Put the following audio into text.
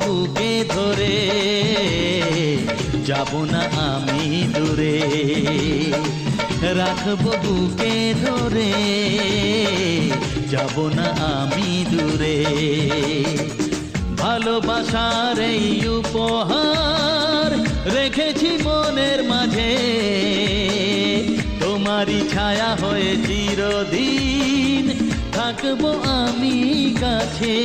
বুকে ধরে, যাব না আমি দূরে। রাখবো বুকে ধরে, যাব না আমি দূরে। ভালোবাসার এই উপহার রেখেছি মনের মাঝে, তোমারই ছায়া হয়ে চিরদিন থাকবো আমি কাছে।